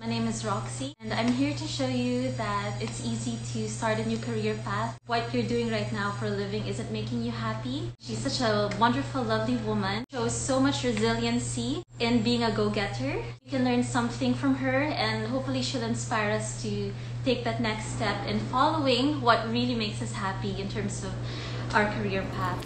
My name is Roxy, and I'm here to show you that it's easy to start a new career path. What you're doing right now for a living isn't making you happy. She's such a wonderful, lovely woman. Shows so much resiliency in being a go-getter. You can learn something from her, and hopefully she'll inspire us to take that next step in following what really makes us happy in terms of our career path.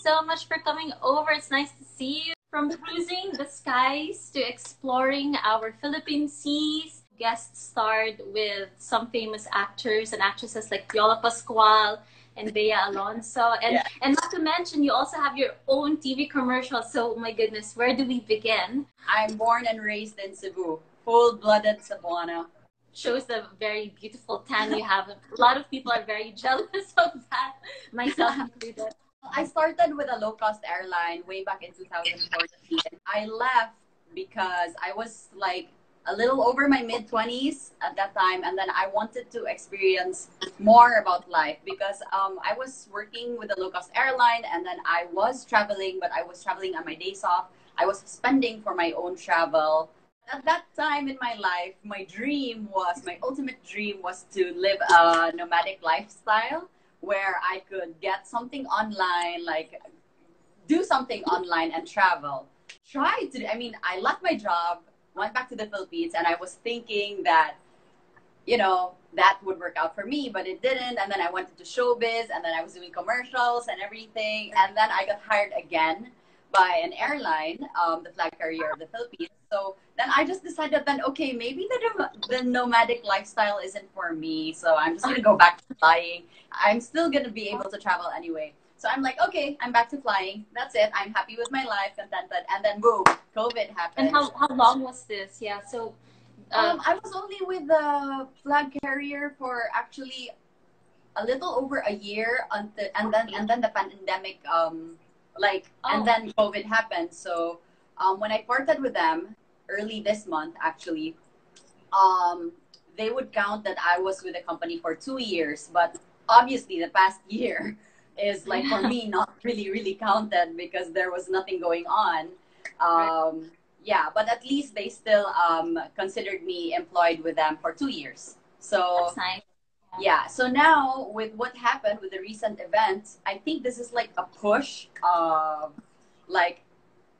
So much for coming over. It's nice to see you. From cruising the skies to exploring our Philippine seas, guest starred with some famous actors and actresses like Viola Pascual and Bea Alonso. And not to mention, you also have your own TV commercial. So, my goodness, where do we begin? I'm born and raised in Cebu, full-blooded Cebuana. Shows the very beautiful tan you have. A lot of people are very jealous of that, myself included. I started with a low-cost airline way back in 2014. I left because I was like a little over my mid-20s at that time, and then I wanted to experience more about life because I was working with a low-cost airline, and then I was traveling, but I was traveling on my days off. I was spending for my own travel. At that time in my life, my ultimate dream was to live a nomadic lifestyle, where I could get something online, like do something online and travel. I left my job, went back to the Philippines, and I was thinking that, that would work out for me, but it didn't. And then I went into showbiz, and then I was doing commercials and everything. And then I got hired again by an airline, the flag carrier of the Philippines. So then I just decided then, okay, maybe the nomadic lifestyle isn't for me. So I'm just going to go back to flying. I'm still going to be able to travel anyway. So I'm like, okay, I'm back to flying. That's it. I'm happy with my life, contented. And then boom, COVID happened. And how long was this? Yeah, so... I was only with the flag carrier for actually a little over a year, and then the pandemic, and then COVID happened. So when I parted with them early this month, actually, they would count that I was with the company for 2 years, but obviously the past year is like for me not really counted because there was nothing going on. Yeah, but at least they still considered me employed with them for 2 years. So that's nice. Yeah, so now with what happened with the recent events, I think this is like a push of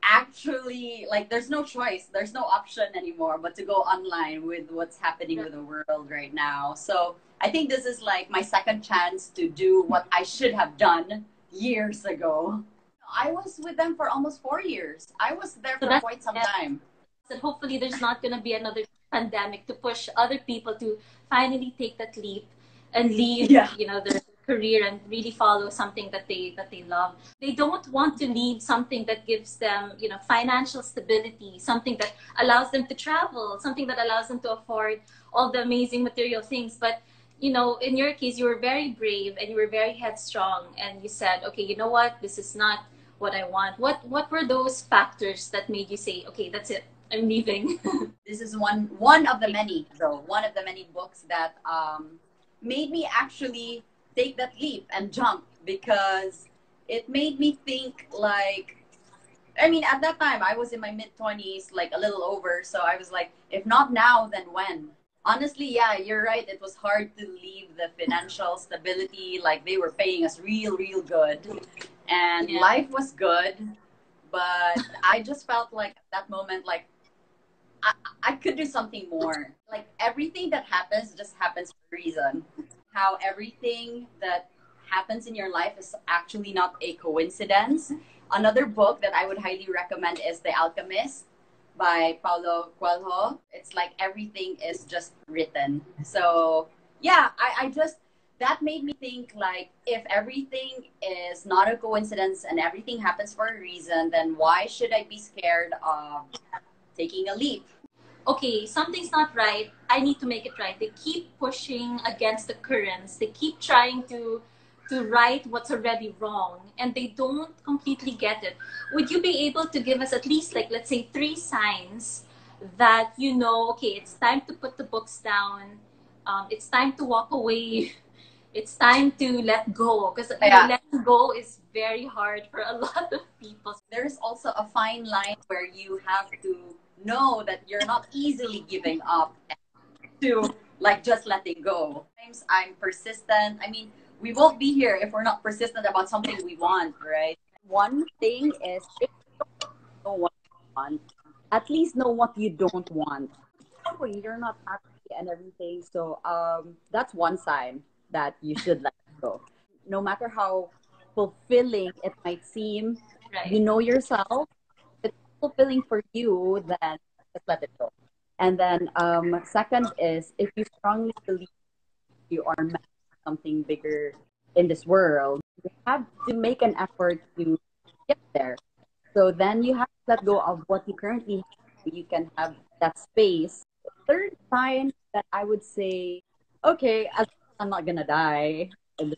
actually there's no choice, there's no option anymore but to go online with what's happening with the world right now. So I think this is like my second chance to do what I should have done years ago. I was with them for almost 4 years. I was there for quite some time. So hopefully there's not going to be another pandemic to push other people to finally take that leap and leave, their career and really follow something that they love. They don't want to leave something that gives them, financial stability, something that allows them to travel, something that allows them to afford all the amazing material things. But in your case, you were very brave and you were very headstrong, and you said, okay, you know what, this is not what I want. What were those factors that made you say, okay, that's it, I'm leaving? This is one of the many books that made me actually take that leap and jump, because it made me think at that time I was in my mid-20s, like a little over. So I was like, if not now, then when? Honestly, yeah, you're right. It was hard to leave the financial stability. Like, they were paying us real good. And life was good. But I just felt like at that moment, like, I could do something more. Like, everything that happens just happens for a reason. How everything that happens in your life is actually not a coincidence. Another book that I would highly recommend is The Alchemist by Paulo Coelho. It's like everything is just written. So yeah, that made me think, like, if everything is not a coincidence and everything happens for a reason, then why should I be scared of taking a leap? Okay, something's not right. I need to make it right. They keep pushing against the currents. They keep trying to to right what's already wrong and they don't completely get it. Would you be able to give us at least, like, let's say 3 signs that you know, okay, it's time to put the books down, it's time to walk away, it's time to let go? Because letting go is very hard for a lot of people. There's also a fine line where you have to know that you're not easily giving up to like just letting go. Sometimes I'm persistent. I mean, we won't be here if we're not persistent about something we want, right? One thing is if you don't know what you want, at least know what you don't want. You're not happy and everything. So that's one sign that you should let it go. No matter how fulfilling it might seem, Right. you know yourself. If it's fulfilling for you, then just let it go. And then second is if you strongly believe you are meant for something bigger in this world, you have to make an effort to get there. So then you have to let go of what you currently have so you can have that space. Third sign that I would say, okay, as long as I'm not gonna die and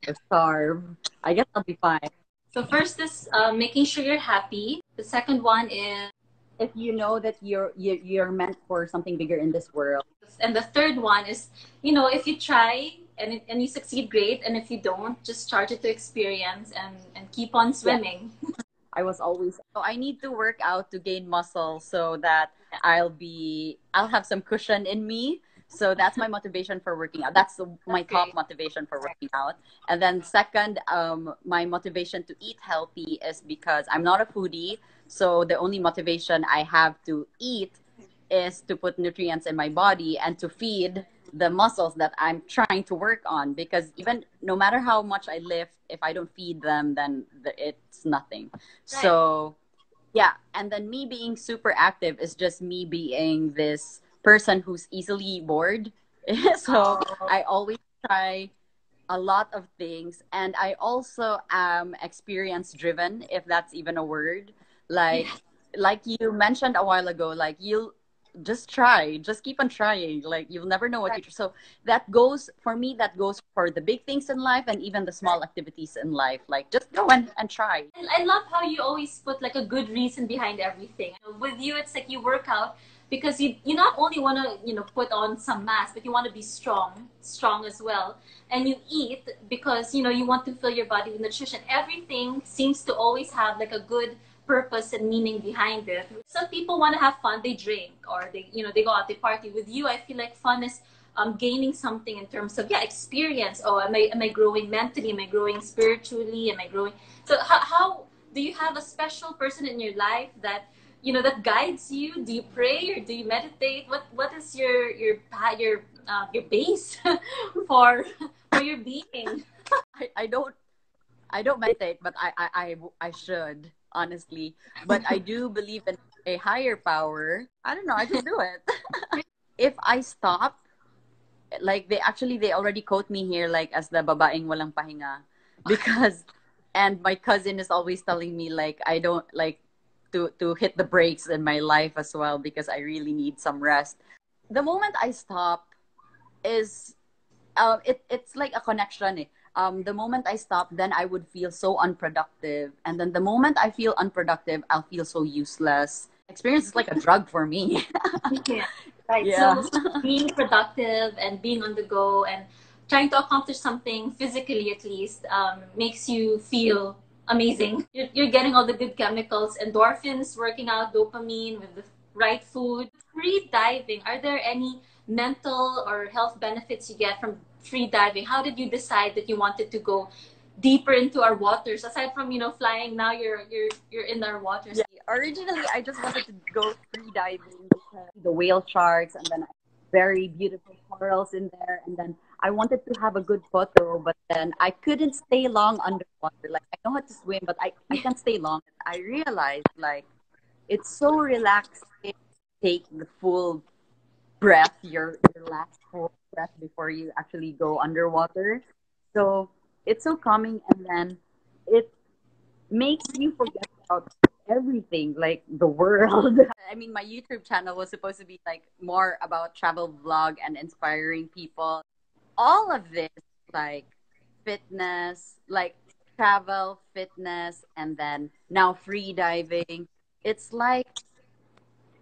or starve, I guess I'll be fine. So first is making sure you're happy. The second one is, If you know that you're meant for something bigger in this world. and the third one is, if you try and you succeed, great. And if you don't, just charge it to experience and keep on swimming. Yeah. I was always so I need to work out to gain muscle so that I'll have some cushion in me. So that's my motivation for working out. That's my top motivation for working out. And then second, my motivation to eat healthy is because I'm not a foodie. So the only motivation I have to eat is to put nutrients in my body and to feed the muscles that I'm trying to work on. Because even no matter how much I lift, if I don't feed them, then it's nothing. Right. So yeah, and then me being super active is just me being this person who's easily bored. So I always try a lot of things, and I also am experience driven, if that's even a word. Like like you mentioned a while ago, like you'll just try, just keep on trying. Like you'll never know what you. So that goes for me. That goes for the big things in life and even the small activities in life. Like just go and try. I love how you always put like a good reason behind everything. With you, it's like you work out because you not only want to put on some mass, but you want to be strong as well. And you eat because you want to fill your body with nutrition. Everything seems to always have like a good purpose and meaning behind it. Some people want to have fun, they drink, or they go out, they party. With you, I feel like fun is gaining something in terms of experience. Oh, am I growing mentally? Am I growing spiritually? Am I growing? So how do you have a special person in your life that that guides you? Do you pray or do you meditate? What is your base for your being? I don't meditate, but I should, honestly. But I do believe in a higher power. I don't know, I can do it. If I stop, like they already quote me here like as the babaeng walang pahinga, because and my cousin is always telling me like I don't like to hit the brakes in my life as well because I really need some rest. The moment I stop is it's like a connection. The moment I stop, then I would feel so unproductive. And then the moment I feel unproductive, I'll feel so useless. Experience is like a drug for me. Yeah. Right. Yeah. So being productive and being on the go and trying to accomplish something physically at least makes you feel amazing. You're getting all the good chemicals, endorphins, working out, dopamine with the right food. Free diving, are there any mental or health benefits you get from free diving? How did you decide that you wanted to go deeper into our waters aside from flying? Now you're in our waters. Yeah. Originally I just wanted to go free diving because the whale sharks and then very beautiful corals in there, and then I wanted to have a good photo, but then I couldn't stay long underwater. Like I know how to swim, but I can't stay long. I realized like it's so relaxing. Take the full breath, your last full breath before you actually go underwater. So it's so calming, and then it makes you forget about everything, like the world. I mean, my YouTube channel was supposed to be like more about travel vlog and inspiring people. All of this like fitness, like travel, fitness, and then now free diving. It's like,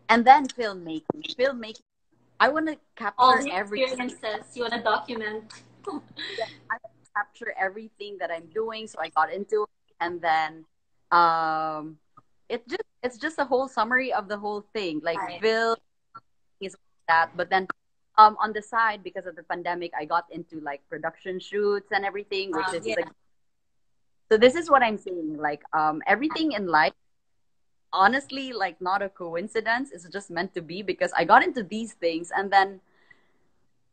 and then filmmaking. Filmmaking. I want to All capture the every. experiences you want to document. Yeah, I capture everything that I'm doing. So I got into it, and then um, it's just a whole summary of the whole thing. Like Right. film is that, but then on the side, because of the pandemic, I got into like production shoots and everything, which is Yeah. like, so this is what I'm saying. Like everything in life, honestly, like not a coincidence. It's just meant to be because I got into these things, and then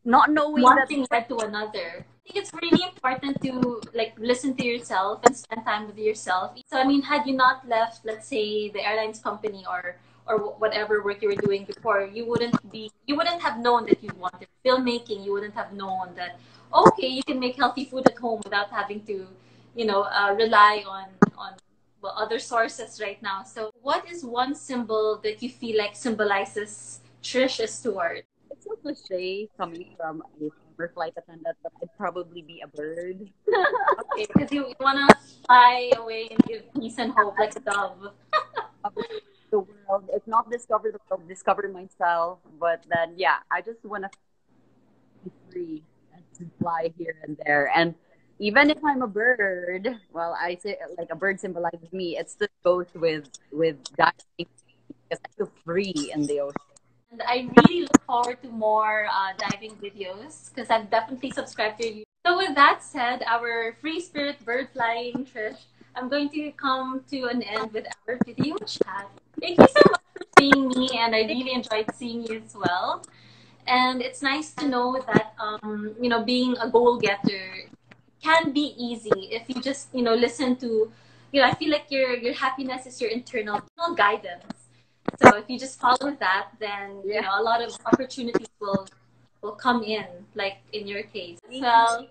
not knowing One that. thing led to another. I think it's really important to like listen to yourself and spend time with yourself. So I mean, had you not left, let's say, the airlines company or whatever work you were doing before, you wouldn't have known that you wanted filmmaking. You wouldn't have known that okay, you can make healthy food at home without having to, rely on well, other sources right now. So, what is one symbol that you feel like symbolizes Trish Estuart? It's so cliche coming from a former flight attendant, but I'd probably be a bird. Okay, because you want to fly away and give peace and hope like a dove. The world. If not discover the world, discover myself. But then, yeah, I just want to be free and to fly here and there. And even if I'm a bird, well, I say like a bird symbolizes me. It still goes with diving because I feel free in the ocean. And I really look forward to more diving videos because I've definitely subscribed to you. So, with that said, our free spirit bird flying, Trish, I'm going to come to an end with our video chat. Thank you so much for seeing me, and I really enjoyed seeing you as well. And it's nice to know that, being a goal getter can be easy if you just, listen to, I feel like your happiness is your internal guidance. So if you just follow that, then Yeah. a lot of opportunities will come in, like in your case. Thank you. Well,